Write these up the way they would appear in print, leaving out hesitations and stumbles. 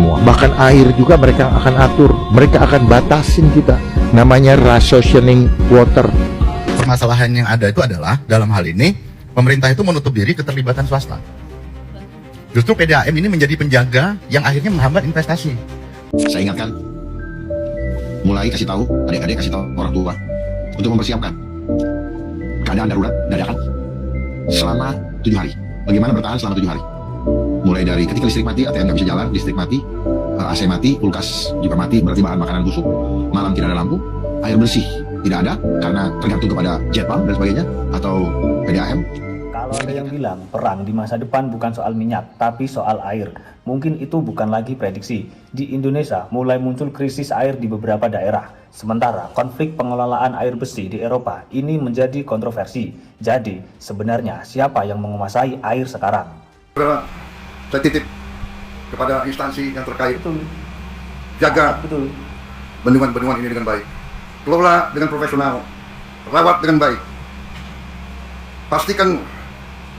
semua. Bahkan air juga mereka akan atur, mereka akan batasin kita. Namanya rationing water. Permasalahan yang ada itu adalah dalam hal ini pemerintah itu menutup diri keterlibatan swasta. Justru PDAM ini menjadi penjaga yang akhirnya menghambat investasi. Saya ingatkan, mulai kasih tahu adik-adik, kasih tahu orang tua untuk mempersiapkan keadaan darurat dadakan selama 7 hari. Bagaimana bertahan selama 7 hari? Mulai dari ketika listrik mati, ATM nggak bisa jalan, listrik mati, AC mati, kulkas juga mati, berarti bahan makanan busuk, malam tidak ada lampu, air bersih tidak ada karena tergantung kepada jet pump dan sebagainya atau PDAM. Kalau ada yang bilang perang di masa depan bukan soal minyak, tapi soal air, mungkin itu bukan lagi prediksi. Di Indonesia mulai muncul krisis air di beberapa daerah. Sementara konflik pengelolaan air bersih di Eropa ini menjadi kontroversi. Jadi sebenarnya siapa yang menguasai air sekarang? Saya titip kepada instansi yang terkait, jaga bendungan-bendungan ini dengan baik, kelola dengan profesional, rawat dengan baik, pastikan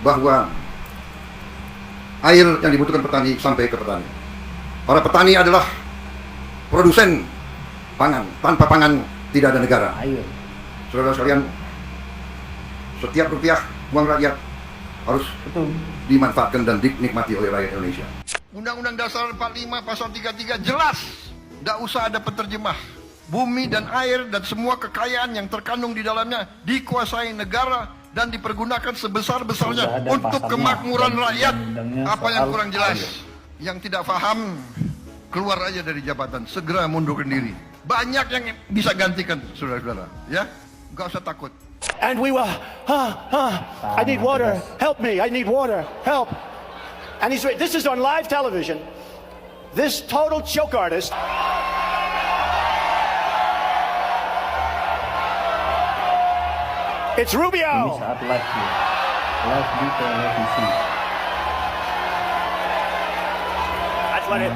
bahwa air yang dibutuhkan petani sampai ke petani. Para petani adalah produsen pangan. Tanpa pangan tidak ada negara. Saudara sekalian, setiap rupiah uang rakyat harus dimanfaatkan dan dinikmati oleh rakyat Indonesia. Undang-Undang Dasar 45 Pasal 33 jelas, tidak usah ada penerjemah. Bumi dan air dan semua kekayaan yang terkandung di dalamnya dikuasai negara dan dipergunakan sebesar-besarnya untuk kemakmuran rakyat. Apa yang kurang jelas, yang tidak paham, keluar aja dari jabatan, segera mundurkan diri. Banyak yang bisa gantikan, saudara-saudara, ya, nggak usah takut. And we will, I need water, help me, I need water, help. And this is on live television. This total joke artist. It's Rubio. Ini saat live di televisi. That's what it.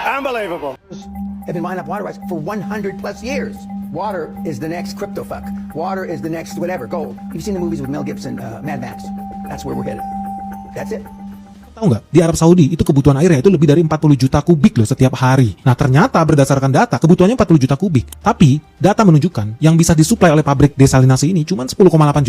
Unbelievable. Have been mining up water rights for 100 plus years. Water is the next crypto fuck. Water is the next whatever, gold. You've seen the movies with Mel Gibson, Mad Max. That's where we're headed. That's it. Tahu nggak, di Arab Saudi itu kebutuhan airnya itu lebih dari 40 juta kubik loh setiap hari. Nah ternyata berdasarkan data kebutuhannya 40 juta kubik. Tapi data menunjukkan yang bisa disuplai oleh pabrik desalinasi ini cuma 10,8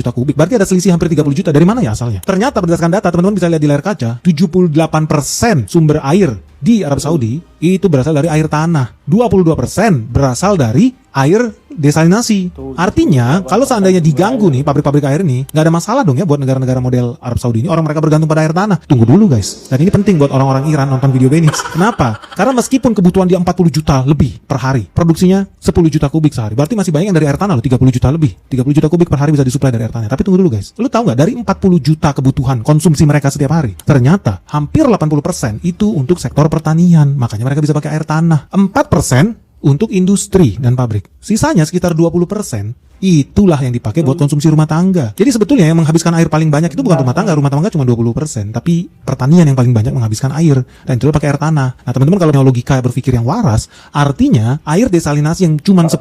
juta kubik. Berarti ada selisih hampir 30 juta. Dari mana ya asalnya? Ternyata berdasarkan data, teman-teman bisa lihat di layar kaca, 78% sumber air di Arab Saudi itu berasal dari air tanah. 22% berasal dari air desalinasi. Artinya kalau seandainya diganggu nih pabrik-pabrik air ini, nggak ada masalah dong ya buat negara-negara model Arab Saudi ini. Orang mereka bergantung pada air tanah. Tunggu dulu guys. Dan ini penting buat orang-orang Iran nonton video Benix. Kenapa? Karena meskipun kebutuhan dia 40 juta lebih per hari, produksinya 10 juta kubik sehari. Berarti masih banyak yang dari air tanah loh, 30 juta lebih. 30 juta kubik per hari bisa disuplai dari air tanah. Tapi tunggu dulu guys. Lu tahu nggak dari 40 juta kebutuhan konsumsi mereka setiap hari, ternyata hampir 80% itu untuk sektor pertanian. Makanya mereka bisa pakai air tanah. 4% untuk industri dan pabrik. Sisanya sekitar 20% itulah yang dipakai buat konsumsi rumah tangga. Jadi sebetulnya yang menghabiskan air paling banyak itu bukan rumah tangga cuma 20%, tapi pertanian yang paling banyak menghabiskan air, dan itu pakai air tanah. Nah teman-teman kalau punya logika berpikir yang waras, artinya air desalinasi yang cuma 10,8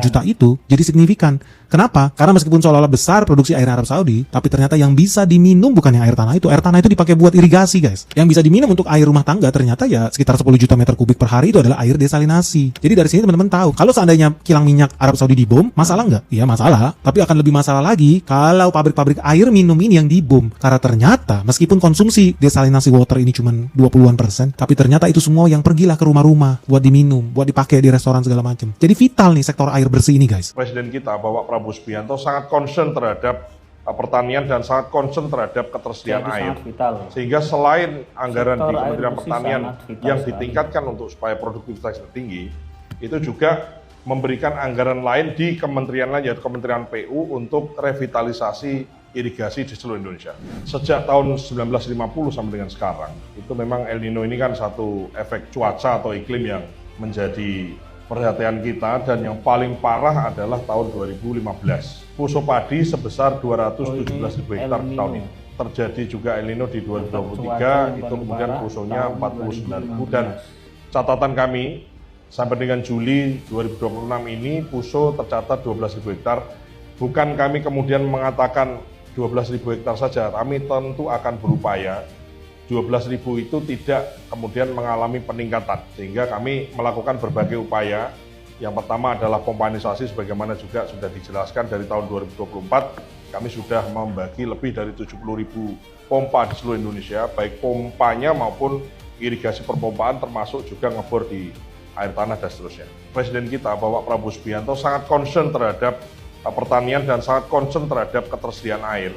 juta itu jadi signifikan. Kenapa? Karena meskipun seolah-olah besar produksi air Arab Saudi, tapi ternyata yang bisa diminum bukan yang air tanah itu. Air tanah itu dipakai buat irigasi guys. Yang bisa diminum untuk air rumah tangga ternyata ya sekitar 10 juta meter kubik per hari itu adalah air desalinasi. Jadi dari sini teman-teman tahu, kalau seandainya kilang minyak Arab Saudi dibom, masalah nggak? Iya masalah, tapi akan lebih masalah lagi kalau pabrik-pabrik air minum ini yang dibom. Karena ternyata meskipun konsumsi desalinasi water ini cuma 20-an%, tapi ternyata itu semua yang pergilah ke rumah-rumah buat diminum, buat dipakai di restoran segala macam. Jadi vital nih sektor air bersih ini guys. Presiden kita Bapak Prabowo Subianto sangat concern terhadap pertanian dan sangat concern terhadap ketersediaan air. Sehingga selain anggaran di Kementerian Pertanian yang ditingkatkan untuk supaya produktivitas tinggi, itu juga memberikan anggaran lain di kementerian lain, yaitu Kementerian PU untuk revitalisasi irigasi di seluruh Indonesia. Sejak tahun 1950 sampai dengan sekarang, itu memang El Nino ini kan satu efek cuaca atau iklim yang menjadi perhatian kita, dan yang paling parah adalah tahun 2015. Puso padi sebesar 217.000 hektar tahun ini. Terjadi juga El Nino di 2023, itu kemudian pusonya 49.000, dan catatan kami sampai dengan Juli 2026 ini puso tercatat 12.000 hektar. Bukan kami kemudian mengatakan 12.000 hektar saja, kami tentu akan berupaya 12.000 itu tidak kemudian mengalami peningkatan, sehingga kami melakukan berbagai upaya. Yang pertama adalah pompanisasi, sebagaimana juga sudah dijelaskan dari tahun 2024, kami sudah membagi lebih dari 70.000 pompa di seluruh Indonesia, baik pompanya maupun irigasi perpompaan, termasuk juga ngebor di air tanah dan seterusnya. Presiden kita, Bapak Prabowo Subianto, sangat concern terhadap pertanian dan sangat concern terhadap ketersediaan air.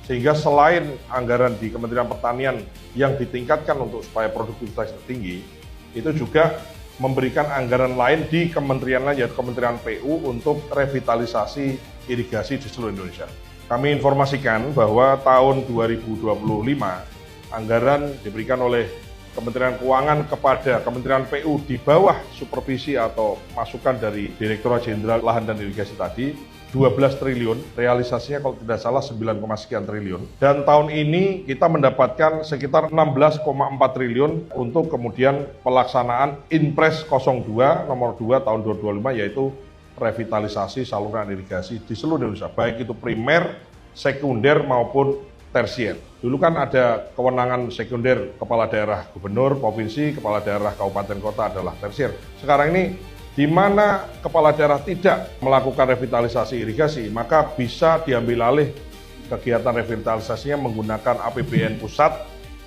Sehingga selain anggaran di Kementerian Pertanian yang ditingkatkan untuk supaya produktivitas tinggi, itu juga memberikan anggaran lain di kementerian lain, yaitu Kementerian PU untuk revitalisasi irigasi di seluruh Indonesia. Kami informasikan bahwa tahun 2025 anggaran diberikan oleh Kementerian Keuangan kepada Kementerian PU di bawah supervisi atau masukan dari Direktorat Jenderal Lahan dan Irigasi tadi 12 triliun, realisasinya kalau tidak salah 9, sekian triliun. Dan tahun ini kita mendapatkan sekitar 16,4 triliun untuk kemudian pelaksanaan Inpres 02 nomor 2 tahun 2025, yaitu revitalisasi saluran irigasi di seluruh Indonesia, baik itu primer, sekunder maupun tersier. Dulu kan ada kewenangan sekunder kepala daerah gubernur, provinsi, kepala daerah kabupaten kota adalah tersier. Sekarang ini di mana kepala daerah tidak melakukan revitalisasi irigasi, maka bisa diambil alih kegiatan revitalisasinya menggunakan APBN pusat,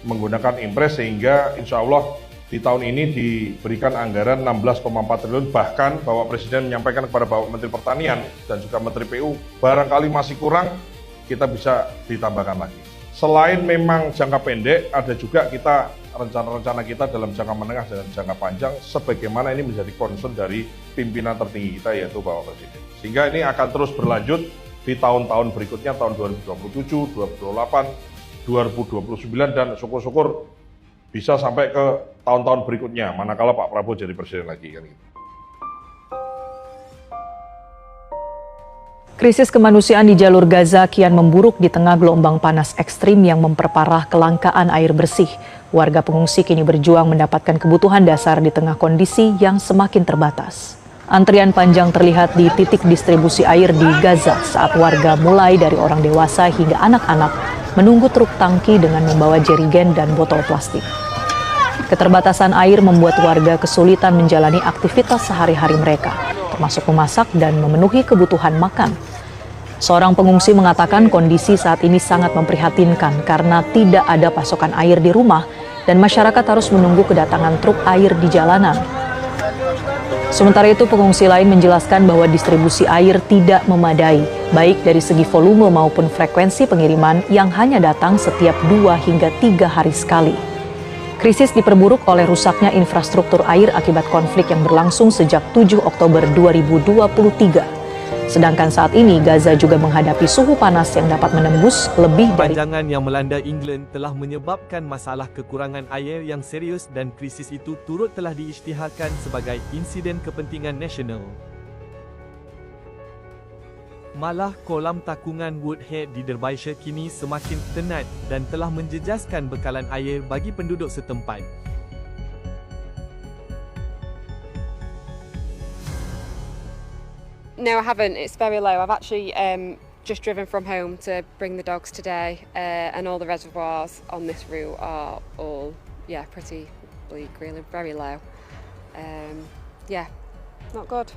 menggunakan Impres, sehingga insya Allah di tahun ini diberikan anggaran 16,4 triliun, bahkan Bapak Presiden menyampaikan kepada Bapak Menteri Pertanian dan juga Menteri PU, barangkali masih kurang, kita bisa ditambahkan lagi. Selain memang jangka pendek, ada juga kita rencana-rencana kita dalam jangka menengah dan jangka panjang, sebagaimana ini menjadi concern dari pimpinan tertinggi kita, yaitu Bapak Presiden. Sehingga ini akan terus berlanjut di tahun-tahun berikutnya, tahun 2027, 2028, 2029, dan syukur-syukur bisa sampai ke tahun-tahun berikutnya, manakala Pak Prabowo jadi presiden lagi. Kan gitu. Krisis kemanusiaan di jalur Gaza kian memburuk di tengah gelombang panas ekstrim yang memperparah kelangkaan air bersih. Warga pengungsi kini berjuang mendapatkan kebutuhan dasar di tengah kondisi yang semakin terbatas. Antrian panjang terlihat di titik distribusi air di Gaza saat warga mulai dari orang dewasa hingga anak-anak menunggu truk tangki dengan membawa jerigen dan botol plastik. Keterbatasan air membuat warga kesulitan menjalani aktivitas sehari-hari mereka, termasuk memasak dan memenuhi kebutuhan makan. Seorang pengungsi mengatakan kondisi saat ini sangat memprihatinkan karena tidak ada pasokan air di rumah dan masyarakat harus menunggu kedatangan truk air di jalanan. Sementara itu, pengungsi lain menjelaskan bahwa distribusi air tidak memadai, baik dari segi volume maupun frekuensi pengiriman yang hanya datang setiap 2 hingga 3 hari sekali. Krisis diperburuk oleh rusaknya infrastruktur air akibat konflik yang berlangsung sejak 7 Oktober 2023. Sedangkan saat ini Gaza juga menghadapi suhu panas yang dapat menembus lebih dari... Kepanjangan yang melanda England telah menyebabkan masalah kekurangan air yang serius dan krisis itu turut telah diisytiharkan sebagai insiden kepentingan nasional. Malah kolam takungan Woodhead di Derbyshire kini semakin tenat dan telah menjejaskan bekalan air bagi penduduk setempat. No, I haven't. It's very low. I've actually just driven from home to bring the dogs today, and all the reservoirs on this route are all, pretty bleak, really, very low. Not good.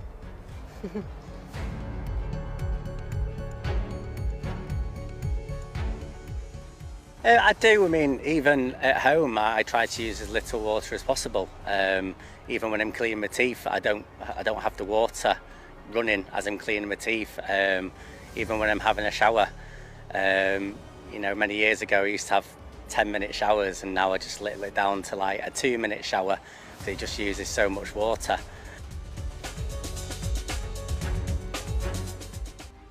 I do. I mean, even at home, I try to use as little water as possible. Even when I'm cleaning my teeth, I don't have the water running as I'm cleaning my teeth. Even when I'm having a shower, many years ago I used to have 10-minute showers, and now I just little it down to like a 2-minute shower. It just uses so much water.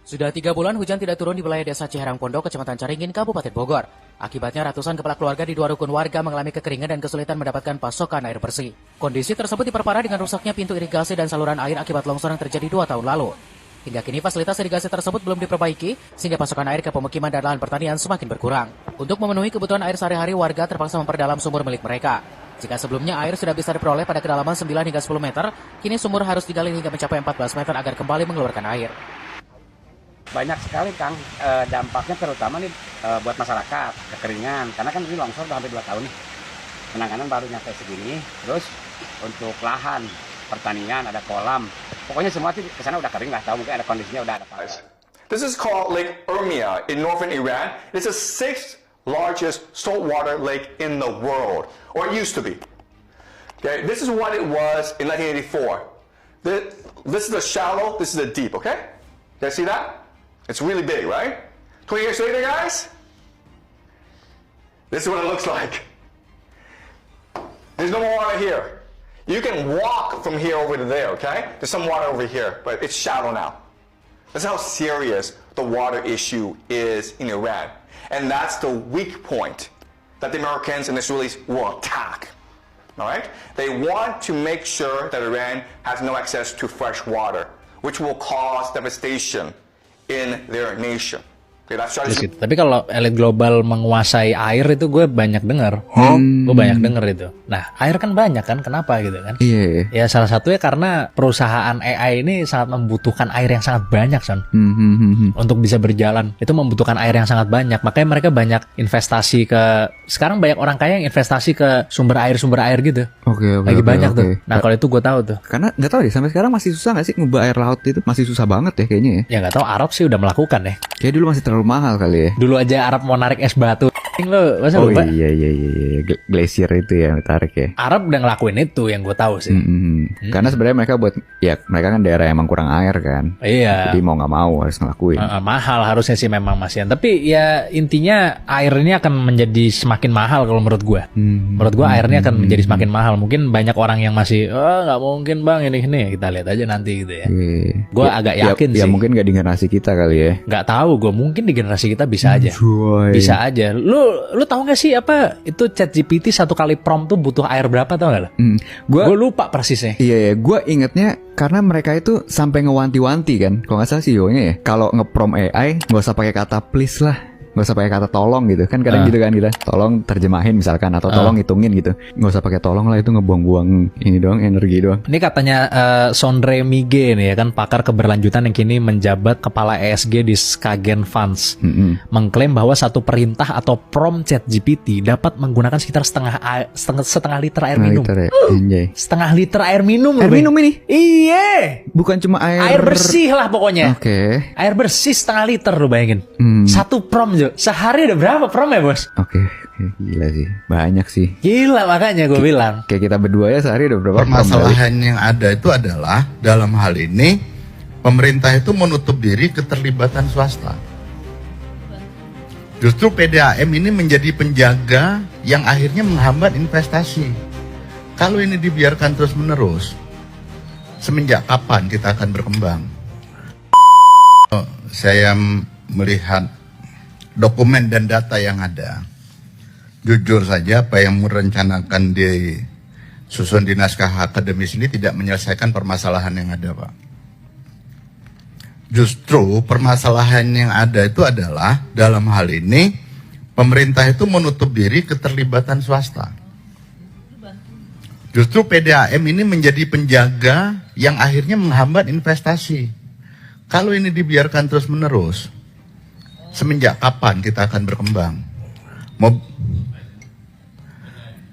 Sudah 3 bulan hujan tidak turun di wilayah desa Ciherang Pondok, Kecamatan Caringin, Kabupaten Bogor. Akibatnya ratusan kepala keluarga di 2 rukun warga mengalami kekeringan dan kesulitan mendapatkan pasokan air bersih. Kondisi tersebut diperparah dengan rusaknya pintu irigasi dan saluran air akibat longsor yang terjadi 2 tahun lalu. Hingga kini fasilitas irigasi tersebut belum diperbaiki, sehingga pasokan air ke pemukiman dan lahan pertanian semakin berkurang. Untuk memenuhi kebutuhan air sehari-hari, warga terpaksa memperdalam sumur milik mereka. Jika sebelumnya air sudah bisa diperoleh pada kedalaman 9 hingga 10 meter, kini sumur harus digali hingga mencapai 14 meter agar kembali mengeluarkan air. Banyak sekali Kang dampaknya, terutama nih buat masyarakat, kekeringan. Karena kan ini longsor udah hampir 2 tahun nih. Penanganan baru nyampe segini. Terus untuk lahan, pertanian, ada kolam. Pokoknya semua sih kesana udah kering lah, tahu mungkin ada kondisinya udah ada. This is called Lake Urmia in northern Iran. It's the 6th largest saltwater lake in the world, or it used to be. Okay, this is what it was in 1984. This is the shallow, this is the deep, okay? You guys see that? It's really big, right? 20 years later, guys, this is what it looks like. There's no more water here. You can walk from here over to there, okay? There's some water over here, but it's shallow now. That's how serious the water issue is in Iran. And that's the weak point that the Americans and Israelis will attack. All right? They want to make sure that Iran has no access to fresh water, which will cause devastation in their nation. Okay, that's strategy. Tapi kalau elit global menguasai air itu gue banyak dengar. Gue banyak dengar itu. Nah, air kan banyak kan, kenapa gitu kan? Iya. Ya salah satunya karena perusahaan AI ini sangat membutuhkan air yang sangat banyak, Son. Untuk bisa berjalan, itu membutuhkan air yang sangat banyak. Makanya mereka banyak investasi ke, sekarang banyak orang kaya yang investasi ke sumber air gitu. Oke. Lagi banyak tuh. Nah, kalau itu gue tahu tuh. Karena nggak tahu deh, sampai sekarang masih susah nggak sih ngubah air laut itu? Masih susah banget ya kayaknya ya. Ya nggak tahu, Arab sih udah melakukan ya. Kayak dulu masih terlalu mahal kali ya. Dulu aja Arab mau narik es batu. Lo masa lupa? Iya. Glacier itu ya ditarik ya. Arab udah ngelakuin itu yang gue tahu sih. Karena sebenarnya mereka mereka kan daerah yang emang kurang air kan. Iya. Jadi mau nggak mau harus ngelakuin. Mahal harusnya sih memang Masian. Tapi ya intinya air ini akan menjadi semakin mahal kalau menurut gue. Menurut gue air ini akan menjadi semakin mahal. Mungkin banyak orang yang masih nggak mungkin bang ini. Kita lihat aja nanti gitu ya. Gue agak yakin sih. Ya mungkin nggak di generasi kita kali ya. Nggak tahu gue, mungkin di generasi kita bisa aja. Bisa aja. Lu tahu nggak sih apa itu ChatGPT satu kali prompt tuh butuh air berapa, tau nggak lo? Gue lupa persisnya. Iya, gue ingetnya karena mereka itu sampai ngewanti-wanti kan. Kalau nggak salah CEO-nya ya, kalau nge-prompt AI nggak usah pakai kata please lah, nggak usah pakai kata tolong gitu kan, kadang gitu kan kita tolong terjemahin misalkan atau tolong hitungin gitu, nggak usah pakai tolong lah, itu ngebuang-buang ini doang, energi doang. Ini katanya Sondre Mige nih ya kan, pakar keberlanjutan yang kini menjabat kepala ESG di Skagen Funds, mengklaim bahwa satu perintah atau prompt ChatGPT dapat menggunakan sekitar setengah liter air minum. Setengah liter air minum. Air minum ini? Iya. Bukan cuma air bersih lah pokoknya. Oke. Air bersih setengah liter, lu bayangin. Satu prompt sehari ada berapa prom ya bos? Oke, gila sih, banyak sih. Gila, makanya gue bilang. Kayak kita berdua ya sehari ada berapa? Permasalahan yang ada itu adalah dalam hal ini pemerintah itu menutup diri keterlibatan swasta. Justru PDAM ini menjadi penjaga yang akhirnya menghambat investasi. Kalau ini dibiarkan terus menerus, semenjak kapan kita akan berkembang? Saya melihat dokumen dan data yang ada, jujur saja apa yang merencanakan di susun di naskah akademis ini tidak menyelesaikan permasalahan yang ada, Pak. Justru permasalahan yang ada itu adalah dalam hal ini pemerintah itu menutup diri keterlibatan swasta. Justru PDAM ini menjadi penjaga yang akhirnya menghambat investasi. Kalau ini dibiarkan terus menerus, semenjak kapan kita akan berkembang?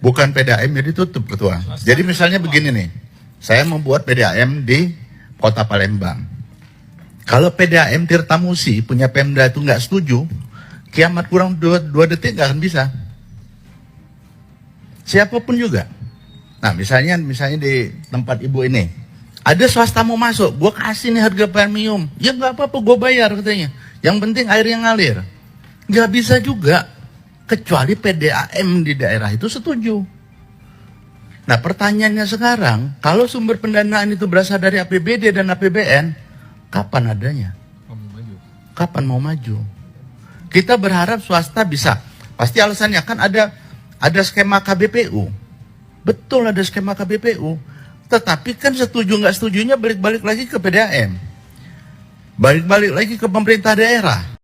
Bukan PDAM jadi tutup, Ketua. Jadi misalnya begini nih, saya membuat PDAM di Kota Palembang. Kalau PDAM Tirtamusi punya Pemda itu nggak setuju, kiamat kurang 2 detik nggak akan bisa. Siapapun juga. Nah misalnya di tempat ibu ini, ada swasta mau masuk, gue kasih nih harga premium, ya nggak apa-apa, gue bayar katanya. Yang penting air yang ngalir. Nggak bisa juga, kecuali PDAM di daerah itu setuju. Nah pertanyaannya sekarang, kalau sumber pendanaan itu berasal dari APBD dan APBN, kapan adanya? Kapan mau maju? Kita berharap swasta bisa. Pasti alasannya kan ada skema KBPU. Betul ada skema KBPU. Tetapi kan setuju nggak setujunya balik-balik lagi ke PDAM. Balik-balik lagi ke pemerintah daerah.